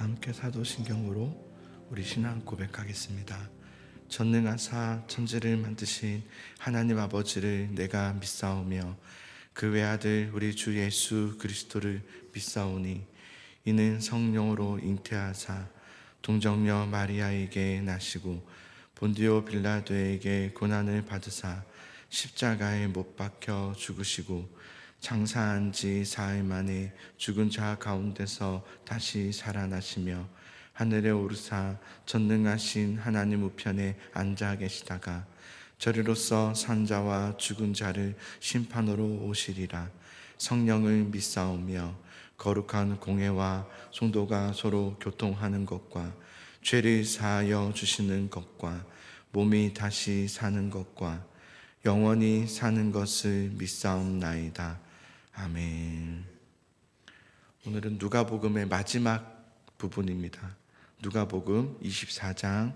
함께 사도신경으로 우리 신앙 고백하겠습니다. 전능하사 천지를 만드신 하나님 아버지를 내가 믿사오며 그 외아들 우리 주 예수 그리스도를 믿사오니 이는 성령으로 잉태하사 동정녀 마리아에게 나시고 본디오 빌라도에게 고난을 받으사 십자가에 못 박혀 죽으시고 장사한 지 사흘 만에 죽은 자 가운데서 다시 살아나시며 하늘에 오르사 전능하신 하나님 우편에 앉아 계시다가 저리로서 산자와 죽은 자를 심판으로 오시리라. 성령을 믿사오며 거룩한 공회와 성도가 서로 교통하는 것과 죄를 사하여 주시는 것과 몸이 다시 사는 것과 영원히 사는 것을 믿사옵나이다. 아멘. 오늘은 누가복음의 마지막 부분입니다. 누가복음 24장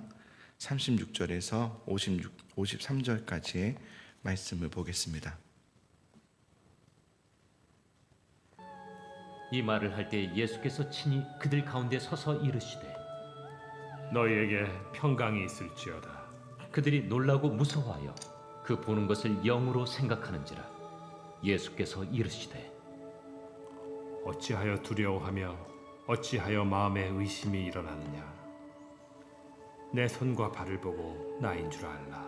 36절에서 53절까지의 말씀을 보겠습니다. 이 말을 할 때 예수께서 친히 그들 가운데 서서 이르시되 너희에게 평강이 있을지어다. 그들이 놀라고 무서워하여 그 보는 것을 영으로 생각하는지라. 예수께서 이르시되 어찌하여 두려워하며 어찌하여 마음에 의심이 일어나느냐. 내 손과 발을 보고 나인 줄 알라.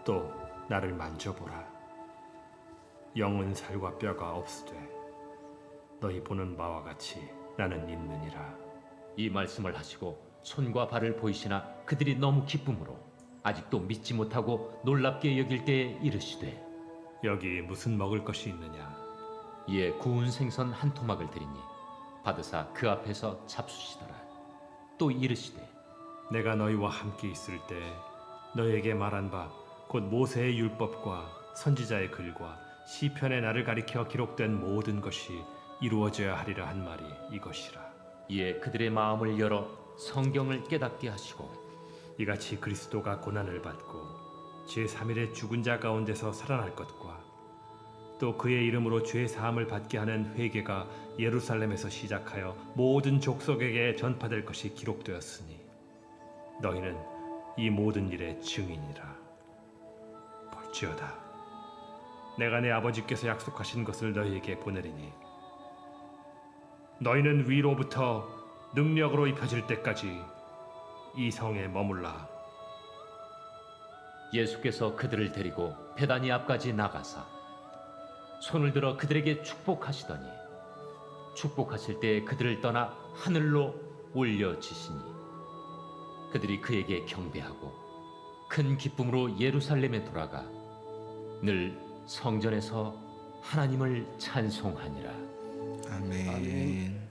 또 나를 만져보라. 영은 살과 뼈가 없으되 너희 보는 바와 같이 나는 있느니라. 이 말씀을 하시고 손과 발을 보이시나 그들이 너무 기쁨으로 아직도 믿지 못하고 놀랍게 여길 때에 이르시되 여기 무슨 먹을 것이 있느냐. 이에 구운 생선 한 토막을 드리니 받으사 그 앞에서 잡수시더라. 또 이르시되 내가 너희와 함께 있을 때 너희에게 말한 바 곧 모세의 율법과 선지자의 글과 시편의 나를 가리켜 기록된 모든 것이 이루어져야 하리라 한 말이 이것이라. 이에 그들의 마음을 열어 성경을 깨닫게 하시고 이같이 그리스도가 고난을 받고 제3일에 죽은 자 가운데서 살아날 것과 또 그의 이름으로 죄 사함을 받게 하는 회개가 예루살렘에서 시작하여 모든 족속에게 전파될 것이 기록되었으니 너희는 이 모든 일의 증인이라. 볼지어다 내가 내 아버지께서 약속하신 것을 너희에게 보내리니 너희는 위로부터 능력으로 입혀질 때까지 이 성에 머물라. 예수께서 그들을 데리고 베다니 앞까지 나가사 손을 들어 그들에게 축복하시더니 축복하실 때 그들을 떠나 하늘로 올려지시니 그들이 그에게 경배하고 큰 기쁨으로 예루살렘에 돌아가 늘 성전에서 하나님을 찬송하니라. 아멘.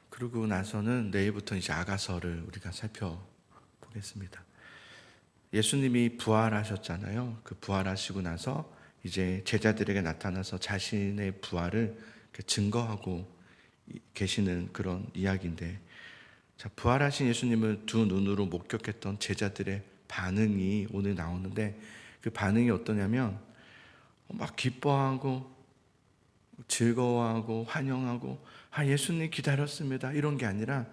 그러고 나서는 내일부터 이제 아가서를 우리가 살펴보겠습니다. 예수님이 부활하셨잖아요. 그 부활하시고 나서 이제 제자들에게 나타나서 자신의 부활을 증거하고 계시는 그런 이야기인데, 자, 부활하신 예수님을 두 눈으로 목격했던 제자들의 반응이 오늘 나오는데, 그 반응이 어떠냐면 막 기뻐하고 즐거워하고 환영하고 예수님 기다렸습니다 이런 게 아니라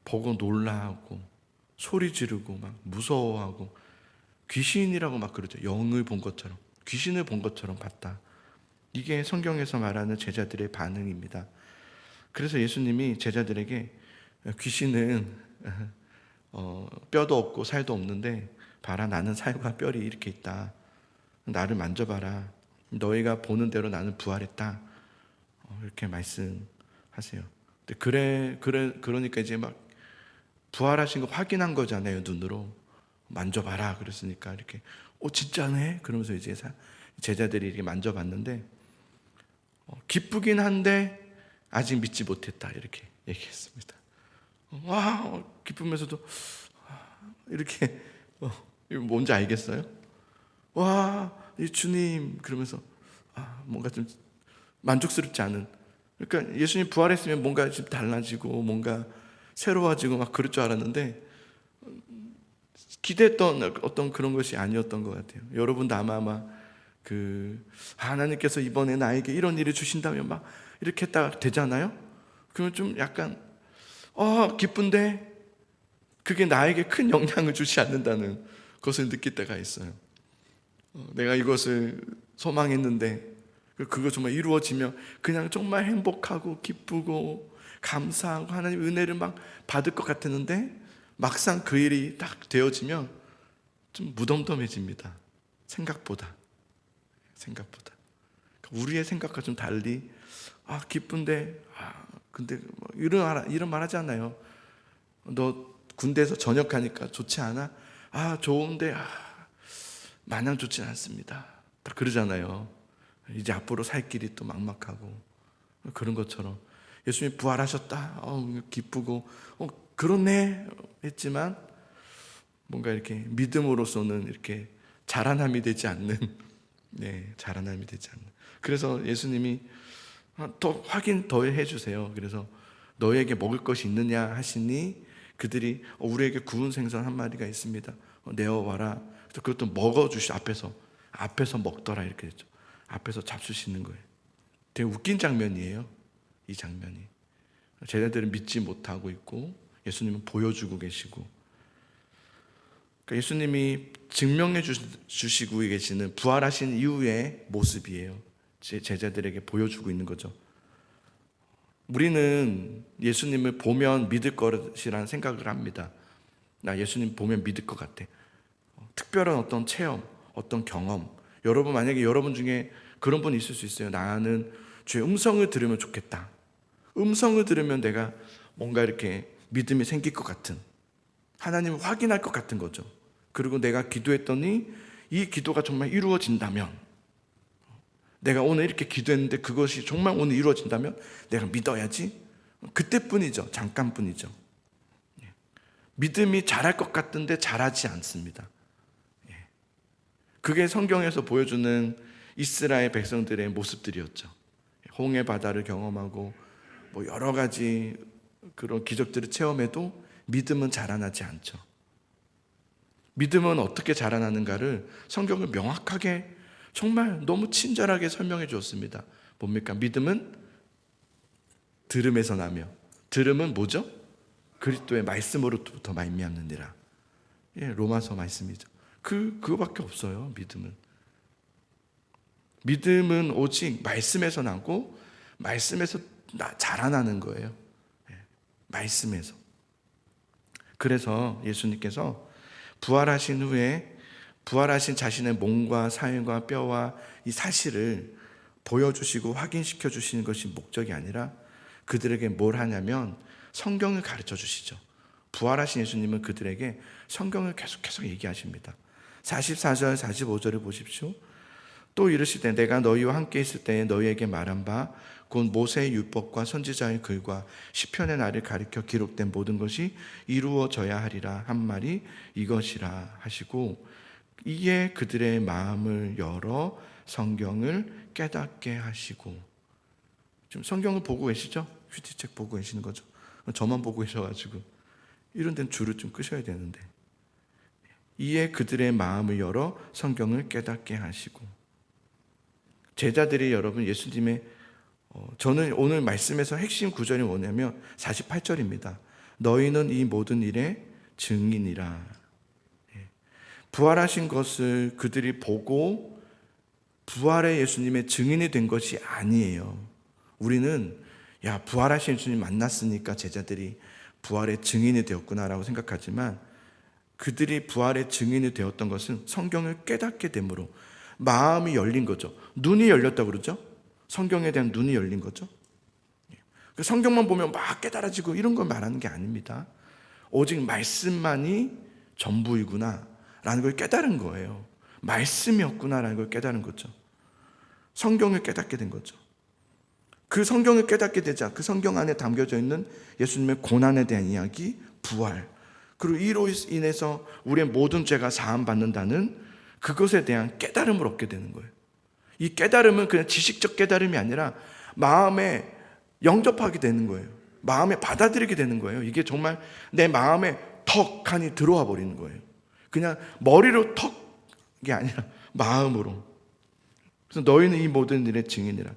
보고 놀라하고 소리 지르고 막 무서워하고 귀신이라고 막 그러죠. 영을 본 것처럼, 귀신을 본 것처럼 봤다. 이게 성경에서 말하는 제자들의 반응입니다. 그래서 예수님이 제자들에게 귀신은 뼈도 없고 살도 없는데 봐라, 나는 살과 뼈이 이렇게 있다. 나를 만져봐라. 너희가 보는 대로 나는 부활했다. 이렇게 말씀하세요. 그러니까 이제 막 부활하신 거 확인한 거잖아요. 눈으로 만져봐라 그랬으니까 이렇게 진짜네? 그러면서 이제 제자들이 이렇게 만져봤는데 기쁘긴 한데 아직 믿지 못했다 이렇게 얘기했습니다. 와, 기쁘면서도 이렇게 이거 뭔지 알겠어요? 와, 이 주님 그러면서 뭔가 좀 만족스럽지 않은, 그러니까 예수님 부활했으면 뭔가 좀 달라지고 뭔가 새로워지고 막 그럴 줄 알았는데 기대했던 어떤 그런 것이 아니었던 것 같아요. 여러분도 아마 하나님께서 이번에 나에게 이런 일을 주신다면 막 이렇게 했다 되잖아요. 그러면 좀 약간 기쁜데 그게 나에게 큰 영향을 주지 않는다는 것을 느낄 때가 있어요. 내가 이것을 소망했는데 그거 정말 이루어지면 그냥 정말 행복하고 기쁘고 감사하고 하나님 은혜를 막 받을 것 같았는데 막상 그 일이 딱 되어지면 좀 무덤덤해집니다. 생각보다. 우리의 생각과 좀 달리 기쁜데 근데 뭐 이런 말 하지 않나요? 너 군대에서 전역하니까 좋지 않아? 좋은데 마냥 좋진 않습니다. 다 그러잖아요. 이제 앞으로 살 길이 또 막막하고 그런 것처럼 예수님이 부활하셨다. 기쁘고 그렇네 했지만 뭔가 이렇게 믿음으로서는 이렇게 자라남이 되지 않는 자라남이 되지 않는. 그래서 예수님이 더 확인 더 해주세요. 그래서 너에게 먹을 것이 있느냐 하시니 그들이 우리에게 구운 생선 한 마리가 있습니다. 내어와라. 그래서 그것도 먹어주시 앞에서 먹더라 이렇게 됐죠. 앞에서 잡수시는 거예요. 되게 웃긴 장면이에요. 이 장면이. 제자들은 믿지 못하고 있고 예수님은 보여주고 계시고, 그러니까 예수님이 증명해 주시고 계시는 부활하신 이후의 모습이에요. 제자들에게 보여주고 있는 거죠. 우리는 예수님을 보면 믿을 것이라는 생각을 합니다. 나 예수님 보면 믿을 것 같아. 특별한 어떤 체험, 어떤 경험. 여러분 만약에 여러분 중에 그런 분 있을 수 있어요. 나는 주의 음성을 들으면 좋겠다. 음성을 들으면 내가 뭔가 이렇게 믿음이 생길 것 같은, 하나님을 확인할 것 같은 거죠. 그리고 내가 기도했더니 이 기도가 정말 이루어진다면, 내가 오늘 이렇게 기도했는데 그것이 정말 오늘 이루어진다면 내가 믿어야지. 그때뿐이죠. 잠깐뿐이죠. 믿음이 잘할 것 같은데 잘하지 않습니다. 그게 성경에서 보여주는 이스라엘 백성들의 모습들이었죠. 홍해 바다를 경험하고 뭐 여러 가지 그런 기적들을 체험해도 믿음은 자라나지 않죠. 믿음은 어떻게 자라나는가를 성경은 명확하게 정말 너무 친절하게 설명해 주었습니다. 뭡니까? 믿음은 들음에서 나며, 들음은 뭐죠? 그리스도의 말씀으로부터 말미암느니라. 로마서 말씀이죠. 그거밖에 없어요. 믿음은 오직 말씀에서 나고 말씀에서 자라나는 거예요. 말씀에서. 그래서 예수님께서 부활하신 후에 부활하신 자신의 몸과 사혈과 뼈와 이 사실을 보여주시고 확인시켜 주시는 것이 목적이 아니라 그들에게 뭘 하냐면 성경을 가르쳐 주시죠. 부활하신 예수님은 그들에게 성경을 계속해서 얘기하십니다. 44절 45절을 보십시오. 또 이르시되 내가 너희와 함께 있을 때에 너희에게 말한 바 곧 모세의 율법과 선지자의 글과 시편의 나를 가리켜 기록된 모든 것이 이루어져야 하리라 한 말이 이것이라 하시고, 이에 그들의 마음을 열어 성경을 깨닫게 하시고. 지금 성경을 보고 계시죠? 휴지책 보고 계시는 거죠? 저만 보고 계셔가지고 이런 데는 줄을 좀 끄셔야 되는데, 이에 그들의 마음을 열어 성경을 깨닫게 하시고. 제자들이 여러분 예수님의 저는 오늘 말씀에서 핵심 구절이 뭐냐면 48절입니다. 너희는 이 모든 일의 증인이라. 부활하신 것을 그들이 보고 부활의 예수님의 증인이 된 것이 아니에요. 우리는 부활하신 예수님 만났으니까 제자들이 부활의 증인이 되었구나라고 생각하지만, 그들이 부활의 증인이 되었던 것은 성경을 깨닫게 됨으로 마음이 열린 거죠. 눈이 열렸다고 그러죠. 성경에 대한 눈이 열린 거죠. 성경만 보면 막 깨달아지고 이런 걸 말하는 게 아닙니다. 오직 말씀만이 전부이구나 라는 걸 깨달은 거예요. 말씀이었구나 라는 걸 깨달은 거죠. 성경을 깨닫게 된 거죠. 그 성경을 깨닫게 되자 그 성경 안에 담겨져 있는 예수님의 고난에 대한 이야기, 부활, 그리고 이로 인해서 우리의 모든 죄가 사함받는다는 그것에 대한 깨달음을 얻게 되는 거예요. 이 깨달음은 그냥 지식적 깨달음이 아니라 마음에 영접하게 되는 거예요. 마음에 받아들이게 되는 거예요. 이게 정말 내 마음에 턱하니 들어와 버리는 거예요. 그냥 머리로 턱이 아니라 마음으로. 그래서 너희는 이 모든 일의 증인이라.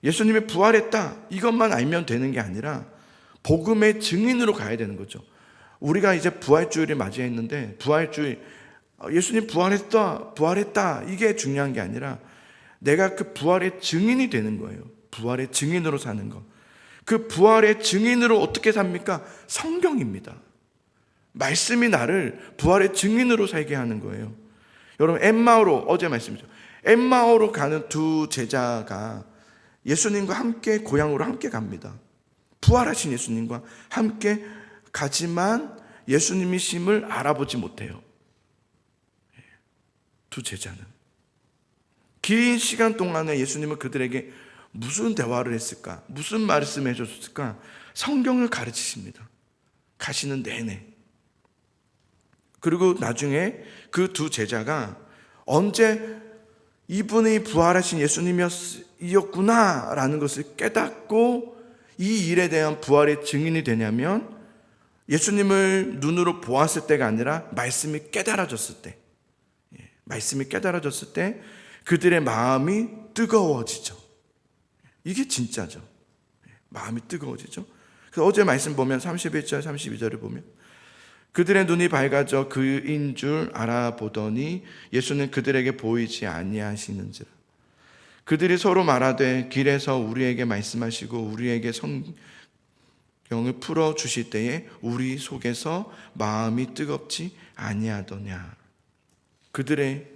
예수님이 부활했다 이것만 알면 되는 게 아니라 복음의 증인으로 가야 되는 거죠. 우리가 이제 부활주일을 맞이했는데 부활주일, 예수님 부활했다 이게 중요한 게 아니라 내가 그 부활의 증인이 되는 거예요. 부활의 증인으로 사는 거. 그 부활의 증인으로 어떻게 삽니까? 성경입니다. 말씀이 나를 부활의 증인으로 살게 하는 거예요. 여러분, 엠마오로, 어제 말씀이죠. 엠마오로 가는 두 제자가 예수님과 함께 고향으로 함께 갑니다. 부활하신 예수님과 함께 가지만 예수님이심을 알아보지 못해요. 두 제자는 긴 시간 동안에 예수님은 그들에게 무슨 대화를 했을까? 무슨 말씀을 해줬을까? 성경을 가르치십니다. 가시는 내내. 그리고 나중에 그 두 제자가 언제 이분이 부활하신 예수님이었구나 라는 것을 깨닫고 이 일에 대한 부활의 증인이 되냐면 예수님을 눈으로 보았을 때가 아니라 말씀이 깨달아졌을 때, 말씀이 깨달아졌을 때 그들의 마음이 뜨거워지죠. 이게 진짜죠. 마음이 뜨거워지죠. 그래서 어제 말씀 보면 31절 32절을 보면 그들의 눈이 밝아져 그인 줄 알아보더니 예수는 그들에게 보이지 아니하시는지라. 그들이 서로 말하되 길에서 우리에게 말씀하시고 우리에게 성경을 풀어 주실 때에 우리 속에서 마음이 뜨겁지 아니하더냐. 그들의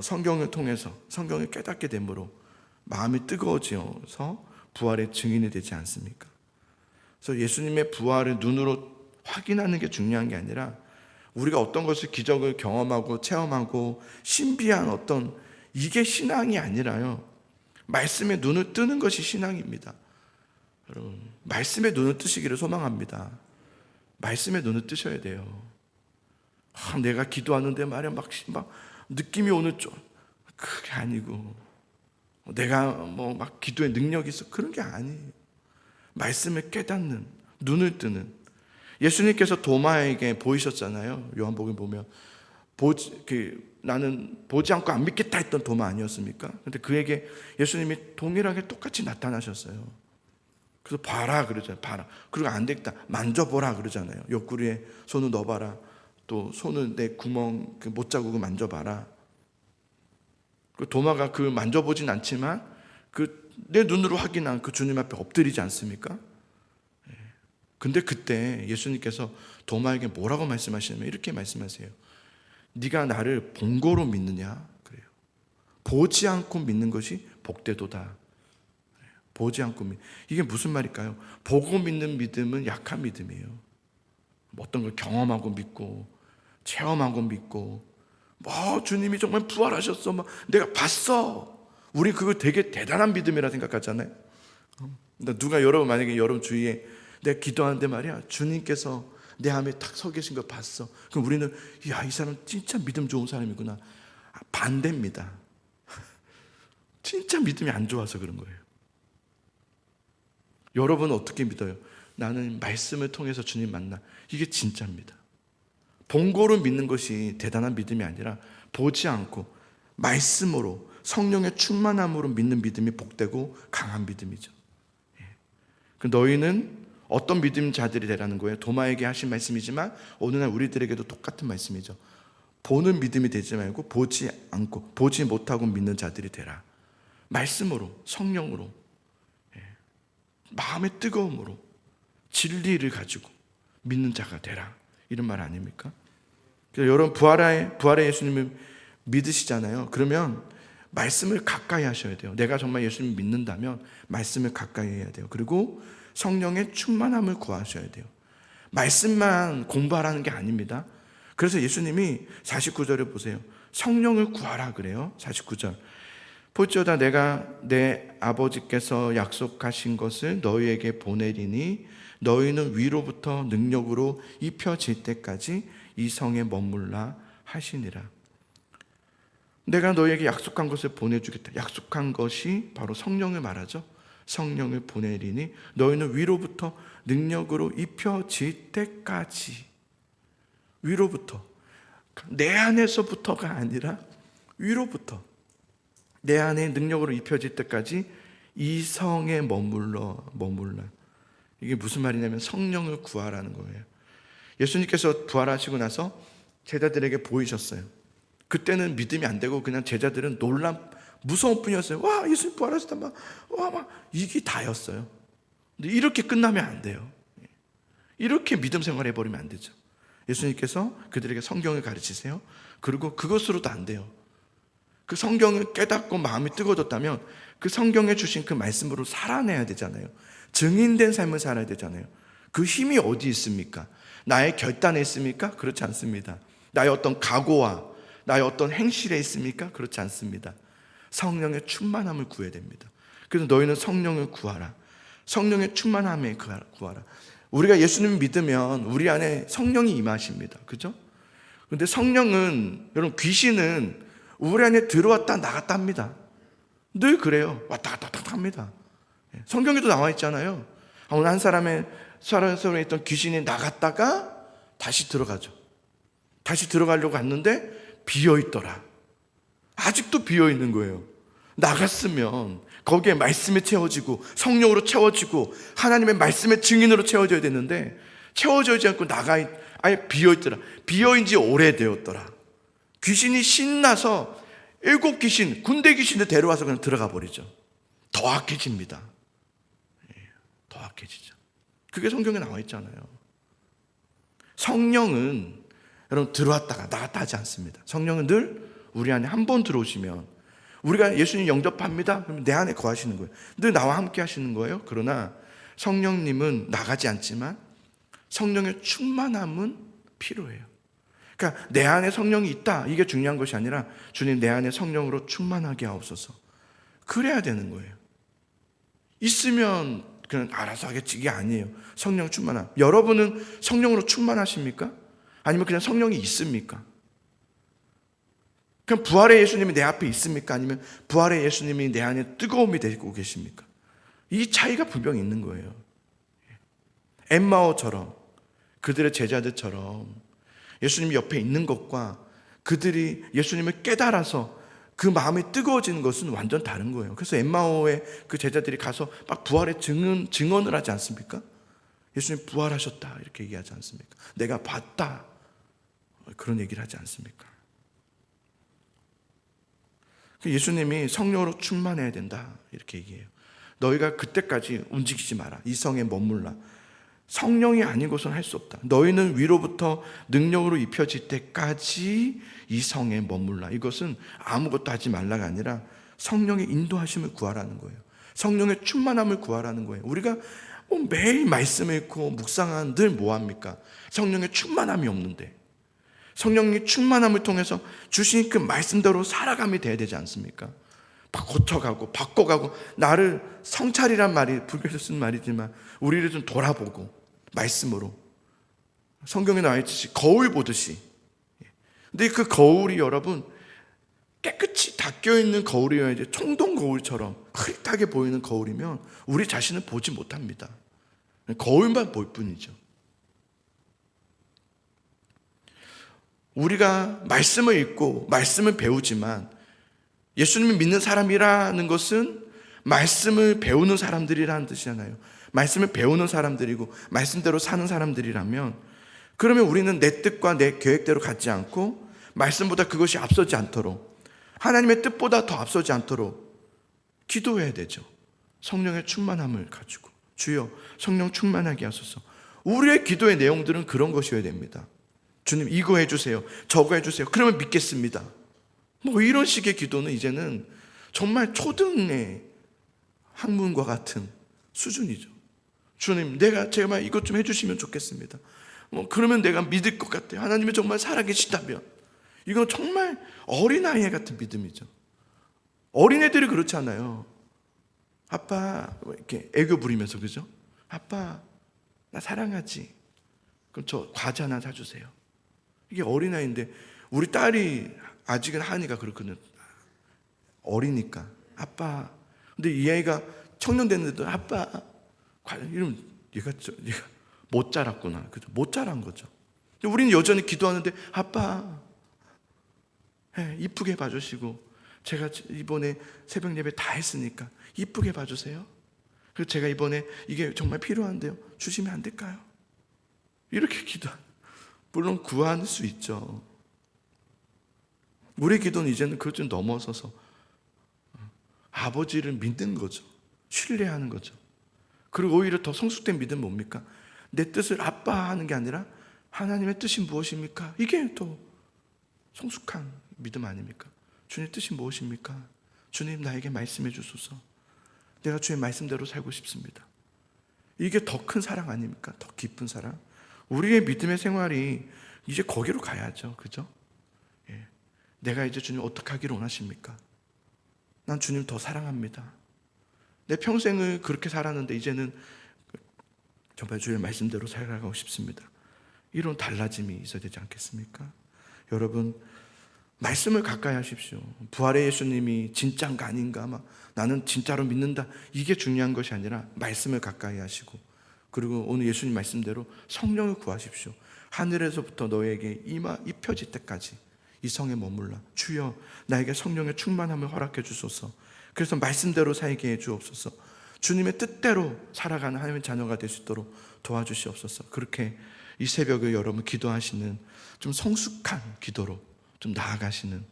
성경을 통해서 성경을 깨닫게 되므로 마음이 뜨거워져서 부활의 증인이 되지 않습니까? 그래서 예수님의 부활을 눈으로 확인하는 게 중요한 게 아니라 우리가 어떤 것을 기적을 경험하고 체험하고 신비한 어떤 이게 신앙이 아니라요. 말씀에 눈을 뜨는 것이 신앙입니다. 여러분, 말씀에 눈을 뜨시기를 소망합니다. 말씀에 눈을 뜨셔야 돼요. 내가 기도하는데 말이야 막 느낌이 오는 쪽 그게 아니고 내가 막 기도에 능력이 있어 그런 게 아니에요. 말씀을 깨닫는 눈을 뜨는 예수님께서 도마에게 보이셨잖아요. 요한복음 보면 나는 보지 않고 안 믿겠다 했던 도마 아니었습니까? 근데 그에게 예수님이 동일하게 똑같이 나타나셨어요. 그래서 봐라 그러잖아요. 봐라. 그리고 안 되겠다. 만져보라 그러잖아요. 옆구리에 손을 넣어봐라. 또 손을 내 구멍 그 못자국을 만져봐라. 그 도마가 그 만져보진 않지만 그 내 눈으로 확인한 그 주님 앞에 엎드리지 않습니까? 근데 그때 예수님께서 도마에게 뭐라고 말씀하시냐면 이렇게 말씀하세요. 네가 나를 본고로 믿느냐? 그래요. 보지 않고 믿는 것이 복되도다. 보지 않고 이게 무슨 말일까요? 보고 믿는 믿음은 약한 믿음이에요. 어떤 걸 경험하고 믿고 체험하고 믿고 주님이 정말 부활하셨어. 내가 봤어. 우리 그거 되게 대단한 믿음이라 생각하잖아요. 누가 만약에 여러분 주위에 내가 기도하는데 말이야 주님께서 내 안에 탁 서 계신 거 봤어. 그럼 우리는 이 사람 진짜 믿음 좋은 사람이구나. 반대입니다. 진짜 믿음이 안 좋아서 그런 거예요. 여러분은 어떻게 믿어요? 나는 말씀을 통해서 주님 만나. 이게 진짜입니다. 본고로 믿는 것이 대단한 믿음이 아니라 보지 않고 말씀으로 성령의 충만함으로 믿는 믿음이 복되고 강한 믿음이죠. 너희는 어떤 믿음 자들이 되라는 거예요? 도마에게 하신 말씀이지만 오늘날 우리들에게도 똑같은 말씀이죠. 보는 믿음이 되지 말고 보지 않고 보지 못하고 믿는 자들이 되라. 말씀으로 성령으로 마음의 뜨거움으로 진리를 가지고 믿는 자가 되라. 이런 말 아닙니까? 그래서 여러분 부활의 예수님을 믿으시잖아요. 그러면 말씀을 가까이 하셔야 돼요. 내가 정말 예수님을 믿는다면 말씀을 가까이 해야 돼요. 그리고 성령의 충만함을 구하셔야 돼요. 말씀만 공부하라는 게 아닙니다. 그래서 예수님이 49절에 보세요. 성령을 구하라 그래요. 49절. 볼지어다 내가 내 아버지께서 약속하신 것을 너희에게 보내리니 너희는 위로부터 능력으로 입혀질 때까지 이 성에 머물라 하시니라. 내가 너희에게 약속한 것을 보내주겠다. 약속한 것이 바로 성령을 말하죠. 성령을 보내리니 너희는 위로부터 능력으로 입혀질 때까지. 위로부터. 내 안에서부터가 아니라 위로부터. 내 안에 능력으로 입혀질 때까지 이 성에 머물라. 이게 무슨 말이냐면 성령을 구하라는 거예요. 예수님께서 부활하시고 나서 제자들에게 보이셨어요. 그때는 믿음이 안 되고 그냥 제자들은 무서운 뿐이었어요. 와, 예수님 부활하셨다. 막 이게 다였어요. 근데 이렇게 끝나면 안 돼요. 이렇게 믿음 생활 해버리면 안 되죠. 예수님께서 그들에게 성경을 가르치세요. 그리고 그것으로도 안 돼요. 그 성경을 깨닫고 마음이 뜨거워졌다면 그 성경에 주신 그 말씀으로 살아내야 되잖아요. 증인된 삶을 살아야 되잖아요. 그 힘이 어디 있습니까? 나의 결단에 있습니까? 그렇지 않습니다. 나의 어떤 각오와 나의 어떤 행실에 있습니까? 그렇지 않습니다. 성령의 충만함을 구해야 됩니다. 그래서 너희는 성령을 구하라. 성령의 충만함에 구하라. 우리가 예수님을 믿으면 우리 안에 성령이 임하십니다. 그죠? 근데 성령은, 여러분, 귀신은 우리 안에 들어왔다 나갔다 합니다. 늘 그래요. 왔다 갔다 합니다. 성경에도 나와 있잖아요. 어느 한 사람의 속에 있던 귀신이 나갔다가 다시 들어가죠. 다시 들어가려고 갔는데 비어있더라. 아직도 비어있는 거예요. 나갔으면 거기에 말씀에 채워지고 성령으로 채워지고 하나님의 말씀의 증인으로 채워져야 되는데 채워지지 않고 아예 비어있더라. 비어인 지 오래되었더라. 귀신이 신나서 7 귀신, 군대 귀신을 데려와서 그냥 들어가 버리죠. 더 악해집니다. 더 악해지죠. 그게 성경에 나와 있잖아요. 성령은 여러분 들어왔다가 나갔다 하지 않습니다. 성령은 늘 우리 안에 한 번 들어오시면 우리가 예수님 영접합니다. 그러면 내 안에 거하시는 거예요. 늘 나와 함께 하시는 거예요. 그러나 성령님은 나가지 않지만 성령의 충만함은 필요해요. 그러니까 내 안에 성령이 있다, 이게 중요한 것이 아니라 주님 내 안에 성령으로 충만하게 하옵소서. 그래야 되는 거예요. 있으면 그냥 알아서 하겠지, 이게 아니에요. 성령 충만함. 여러분은 성령으로 충만하십니까? 아니면 그냥 성령이 있습니까? 그럼 부활의 예수님이 내 앞에 있습니까? 아니면 부활의 예수님이 내 안에 뜨거움이 되고 계십니까? 이 차이가 분명히 있는 거예요. 엠마오처럼, 그들의 제자들처럼 예수님 옆에 있는 것과 그들이 예수님을 깨달아서 그 마음이 뜨거워지는 것은 완전 다른 거예요. 그래서 엠마오의 그 제자들이 가서 막 부활의 증언을 하지 않습니까? 예수님 부활하셨다 이렇게 얘기하지 않습니까? 내가 봤다 그런 얘기를 하지 않습니까? 예수님이 성령으로 충만해야 된다 이렇게 얘기해요. 너희가 그때까지 움직이지 마라. 이 성에 머물라. 성령이 아니고서는 할 수 없다. 너희는 위로부터 능력으로 입혀질 때까지 이 성에 머물라. 이것은 아무것도 하지 말라가 아니라 성령의 인도하심을 구하라는 거예요. 성령의 충만함을 구하라는 거예요. 우리가 매일 말씀을 읽고 묵상한 늘 뭐합니까? 성령의 충만함이 없는데 성령의 충만함을 통해서 주신 그 말씀대로 살아감이 돼야 되지 않습니까? 고쳐가고 바꿔가고 나를 성찰이란 말이 불교에서 쓴 말이지만 우리를 좀 돌아보고 말씀으로 성경에 나와 있듯이 거울 보듯이. 근데 그 거울이 여러분 깨끗이 닦여있는 거울이어야지 청동 거울처럼 흐릿하게 보이는 거울이면 우리 자신을 보지 못합니다. 거울만 볼 뿐이죠. 우리가 말씀을 읽고 말씀을 배우지만 예수님을 믿는 사람이라는 것은 말씀을 배우는 사람들이라는 뜻이잖아요. 말씀을 배우는 사람들이고 말씀대로 사는 사람들이라면 그러면 우리는 내 뜻과 내 계획대로 갖지 않고 말씀보다 그것이 앞서지 않도록 하나님의 뜻보다 더 앞서지 않도록 기도해야 되죠. 성령의 충만함을 가지고 주여 성령 충만하게 하소서. 우리의 기도의 내용들은 그런 것이어야 됩니다. 주님 이거 해주세요. 저거 해주세요. 그러면 믿겠습니다. 이런 식의 기도는 이제는 정말 초등의 학문과 같은 수준이죠. 주님 제발 이것 좀 해주시면 좋겠습니다. 그러면 내가 믿을 것 같아요. 하나님이 정말 살아계시다면. 이건 정말 어린아이 같은 믿음이죠. 어린애들이 그렇지 않아요. 아빠 이렇게 애교 부리면서 그죠? 아빠 나 사랑하지. 그럼 저 과자 하나 사주세요. 이게 어린아이인데 우리 딸이 아직은 하니까 그렇거든요. 어리니까 아빠. 근데 이 아이가 청년 됐는데도 아빠 이러면 얘가 못 자랐구나. 그죠? 못 자란 거죠. 근데 우리는 여전히 기도하는데 아빠 이쁘게 봐주시고 제가 이번에 새벽 예배 다 했으니까 이쁘게 봐주세요. 그래서 제가 이번에 이게 정말 필요한데요, 주시면 안 될까요? 이렇게 물론 구할 수 있죠. 우리 기도는 이제는 그것 좀 넘어서서 아버지를 믿는 거죠. 신뢰하는 거죠. 그리고 오히려 더 성숙된 믿음은 뭡니까? 내 뜻을 아빠하는 게 아니라 하나님의 뜻이 무엇입니까? 이게 또 성숙한 믿음 아닙니까? 주님 뜻이 무엇입니까? 주님, 나에게 말씀해 주소서. 내가 주의 말씀대로 살고 싶습니다. 이게 더 큰 사랑 아닙니까? 더 깊은 사랑. 우리의 믿음의 생활이 이제 거기로 가야죠. 그죠? 예. 내가 이제 주님 어떻게 하기를 원하십니까? 난 주님 더 사랑합니다. 내 평생을 그렇게 살았는데 이제는 정말 주의 말씀대로 살아가고 싶습니다. 이런 달라짐이 있어야 되지 않겠습니까? 여러분, 말씀을 가까이 하십시오. 부활의 예수님이 진짜인가 아닌가, 나는 진짜로 믿는다, 이게 중요한 것이 아니라 말씀을 가까이 하시고, 그리고 오늘 예수님 말씀대로 성령을 구하십시오. 하늘에서부터 너에게 입혀질 때까지 이 성에 머물라. 주여, 나에게 성령의 충만함을 허락해 주소서. 그래서 말씀대로 살게 해 주옵소서. 주님의 뜻대로 살아가는 하나님의 자녀가 될 수 있도록 도와주시옵소서. 그렇게 이 새벽에 여러분 기도하시는 좀 성숙한 기도로 좀 나아가시는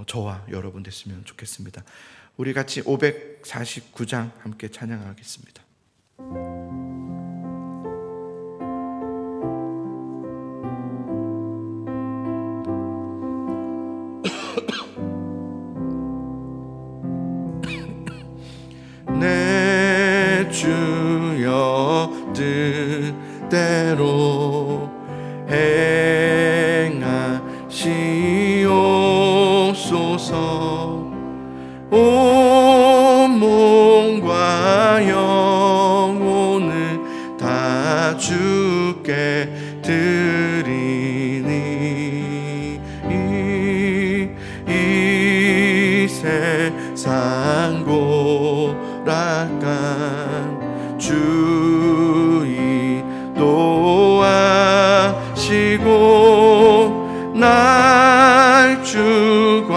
저와 여러분 됐으면 좋겠습니다. 우리 같이 549장 함께 찬양하겠습니다. 내 주여 뜻대로 행하시옵소서. 온 몸과 영혼을 다 주께 드리니 이 세상 고락간 주의 도와시고 날 주관하셔서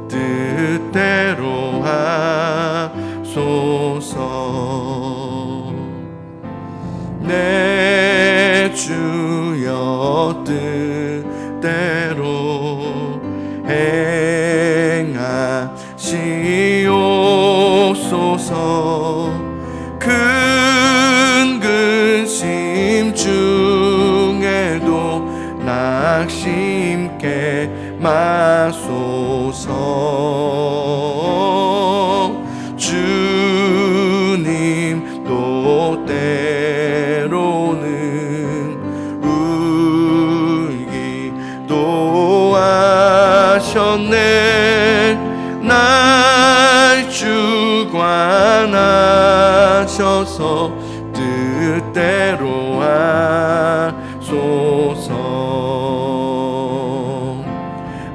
뜻대로 하소서. 내 주여 뜻대로 행하시옵소서. 큰 근심 중에도 낙심케 마소서. 주님 또 때로는 울기도 하셨네. 날 주관하셔서 뜻대로 하소서.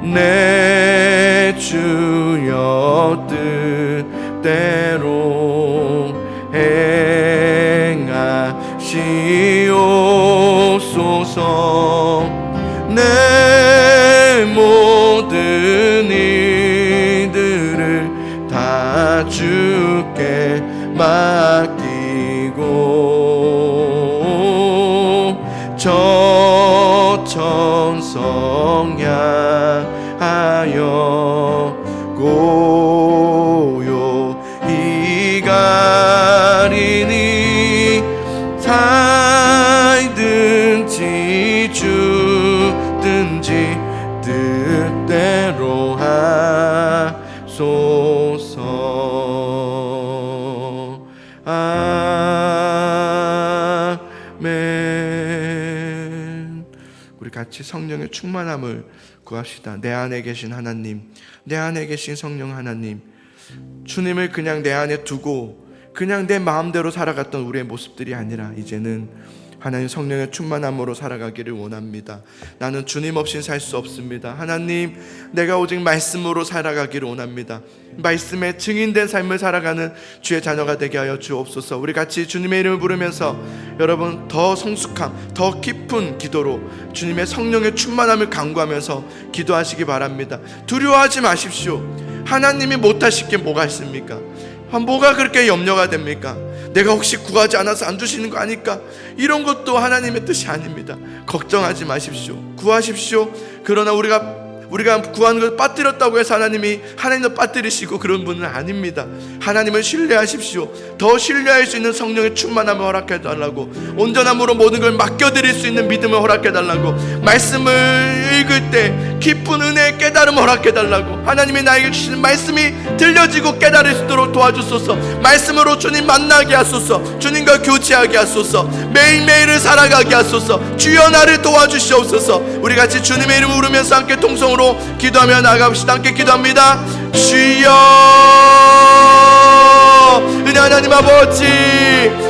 내 주여 뜻대로 행하시옵소서. 내 모든 일들을 다 주께 맡기고 저 천성 향하여 고요히 가리니 살든지 죽든지 뜻대로 하소서. 아멘. 우리 같이 성령의 충만함을 구합시다. 내 안에 계신 하나님, 내 안에 계신 성령 하나님, 주님을 그냥 내 안에 두고 그냥 내 마음대로 살아갔던 우리의 모습들이 아니라 이제는 하나님 성령의 충만함으로 살아가기를 원합니다. 나는 주님 없이는 살 수 없습니다. 하나님, 내가 오직 말씀으로 살아가기를 원합니다. 말씀에 증인된 삶을 살아가는 주의 자녀가 되게 하여 주옵소서. 우리 같이 주님의 이름을 부르면서 여러분 더 성숙함, 더 깊은 기도로 주님의 성령의 충만함을 간구하면서 기도하시기 바랍니다. 두려워하지 마십시오. 하나님이 못하실 게 뭐가 있습니까? 뭐가 그렇게 염려가 됩니까? 내가 혹시 구하지 않아서 안 주시는 거 아닐까? 이런 것도 하나님의 뜻이 아닙니다. 걱정하지 마십시오. 구하십시오. 그러나 우리가 구하는 것을 빠뜨렸다고 해서 하나님도 빠뜨리시고 그런 분은 아닙니다. 하나님을 신뢰하십시오. 더 신뢰할 수 있는 성령의 충만함을 허락해 달라고, 온전함으로 모든 걸 맡겨드릴 수 있는 믿음을 허락해 달라고, 말씀을 읽을 때 깊은 은혜의 깨달음을 허락해 달라고, 하나님이 나에게 주시는 말씀이 들려지고 깨달을 수 있도록 도와주소서. 말씀으로 주님 만나게 하소서. 주님과 교제하게 하소서. 매일매일을 살아가게 하소서. 주여 나를 도와주시옵소서. 우리 같이 주님의 이름을 부르면서 함께 통성으로 기도하며 나아갑시다. 함께 기도합니다. 주여, 은혜 하나님 아버지,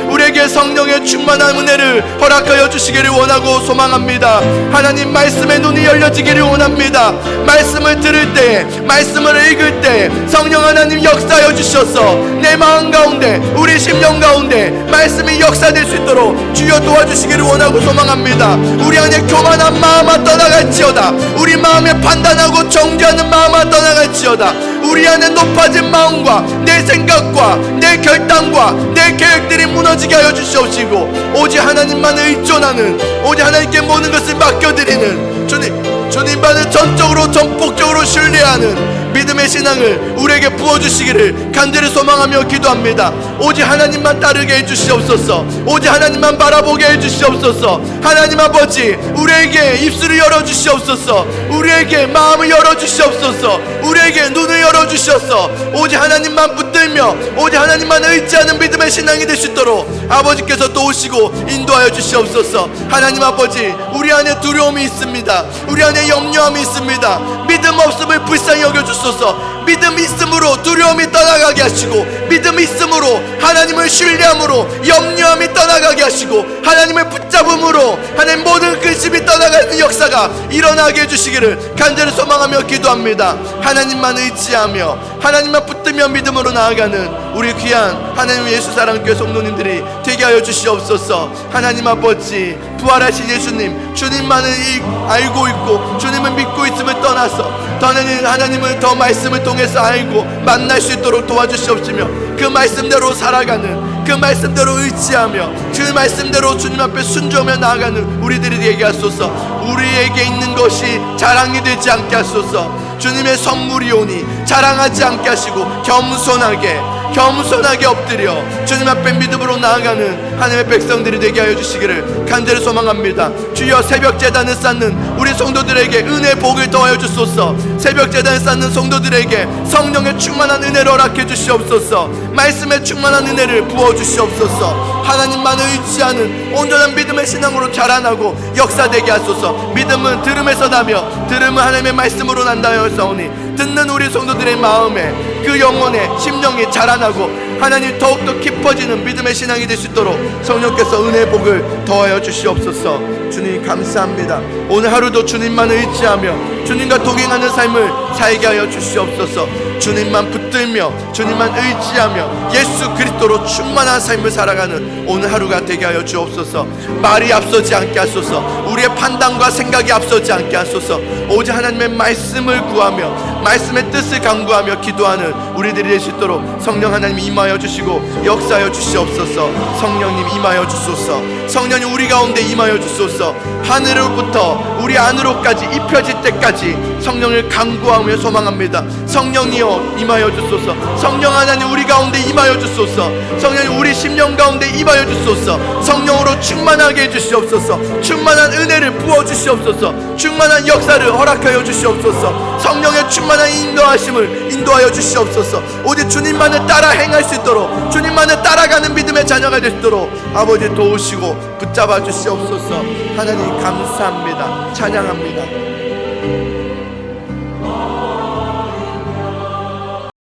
우리에게 성령의 충만한 은혜를 허락하여 주시기를 원하고 소망합니다. 하나님, 말씀의 눈이 열려지기를 원합니다. 말씀을 들을 때, 말씀을 읽을 때 성령 하나님 역사하여 주셔서 내 마음 가운데, 우리 심령 가운데 말씀이 역사될 수 있도록 주여 도와주시기를 원하고 소망합니다. 우리 안에 교만한 마음아 떠나갈지어다. 우리 마음에 판단하고 정죄하는 마음아 떠나갈지어다. 우리 안에 높아진 마음과 내 생각과 내 결단과 내 계획들이 무너지게 하여 주시옵시고, 오직 하나님만 의존하는, 오직 하나님께 모든 것을 맡겨드리는 주님만을 전적으로 전폭적으로 신뢰하는 믿음의 신앙을 우리에게 부어주시기를 간절히 소망하며 기도합니다. 오직 하나님만 따르게 해주시옵소서. 오직 하나님만 바라보게 해주시옵소서. 하나님 아버지, 우리에게 입술을 열어주시옵소서. 우리에게 마음을 열어주시옵소서. 우리에게 눈을 열어주셔서 오직 하나님만 붙들며 오직 하나님만 의지하는 믿음의 신앙이 될 수 있도록 아버지께서 도우시고 인도하여 주시옵소서. 하나님 아버지, 우리 안에 두려움이 있습니다. 우리 안에 염려함이 있습니다. 믿음 없음을 불쌍히 여겨주소서. 믿음 있음으로 두려움이 떠나가게 하시고, 믿음 있음으로 하나님을 신뢰함으로 염려함이 떠나가게 하시고, 하나님을 붙잡음으로 하나님 모든 근심이 떠나가는 역사가 일어나게 해주시기를 간절히 소망하며 기도합니다. 하나님만 의지하며 하나님만 붙들며 믿음으로 나아가는 우리 귀한 하나님 예수 사랑교회 성도님들이 되게 하여 주시옵소서. 하나님 아버지, 부활하신 예수님, 주님만을 알고 있고 주님을 믿고 있음을 떠나서 하나님을 더 말씀을 통해서 알고 만날 수 있도록 도와주시옵시며, 그 말씀대로 살아가는, 그 말씀대로 의지하며 그 말씀대로 주님 앞에 순종하며 나아가는 우리들이 되게 하소서. 우리에게 있는 것이 자랑이 되지 않게 하소서. 주님의 선물이오니 자랑하지 않게 하시고 겸손하게 엎드려 주님 앞에 믿음으로 나아가는 하나님의 백성들이 되게 하여 주시기를 간절히 소망합니다. 주여, 새벽 제단을 쌓는 우리 성도들에게 은혜 복을 더하여 주소서. 새벽 제단을 쌓는 성도들에게 성령의 충만한 은혜를 허락해 주시옵소서. 말씀의 충만한 은혜를 부어 주시옵소서. 하나님만을 의지하는 온전한 믿음의 신앙으로 자라나고 역사되게 하소서. 믿음은 들음에서 나며 들음은 하나님의 말씀으로 난다 하였사오니, 듣는 우리 성도들의 마음에 그 영혼의 심령이 자라나고 하나님 더욱더 깊어지는 믿음의 신앙이 될 수 있도록 성령께서 은혜의 복을 더하여 주시옵소서. 주님 감사합니다. 오늘 하루도 주님만 의지하며 주님과 동행하는 삶을 살게 하여 주시옵소서. 주님만 붙들며 주님만 의지하며 예수 그리스도로 충만한 삶을 살아가는 오늘 하루가 되게 하여 주옵소서. 말이 앞서지 않게 하소서. 우리의 판단과 생각이 앞서지 않게 하소서. 오직 하나님의 말씀을 구하며 말씀의 뜻을 간구하며 기도하는 우리들이 될 수 있도록 성령 하나님 임하여 주시고 역사하여 주시옵소서. 성령님 임하여 주소서. 성령님 우리 가운데 임하여 주소서. 하늘로부터 우리 안으로까지 입혀질 때까지 성령을 간구하며 소망합니다. 성령이여 임하여 주소서. 성령 하나님 우리 가운데 임하여 주소서. 성령님 우리 심령 가운데 임하여 주소서. 성령으로 충만하게 해주시옵소서. 충만한 은혜를 부어주시옵소서. 충만한 역사를 허락하여 주시옵소서. 성령의 충만한 인도하심을 인도하여 주시옵소서. 오직 주님만을 따라 행할 수 있도록, 주님만을 따라가는 믿음의 자녀가 될 수 있도록 아버지 도우시고 붙잡아 주시옵소서. 하나님 감사합니다. 찬양합니다.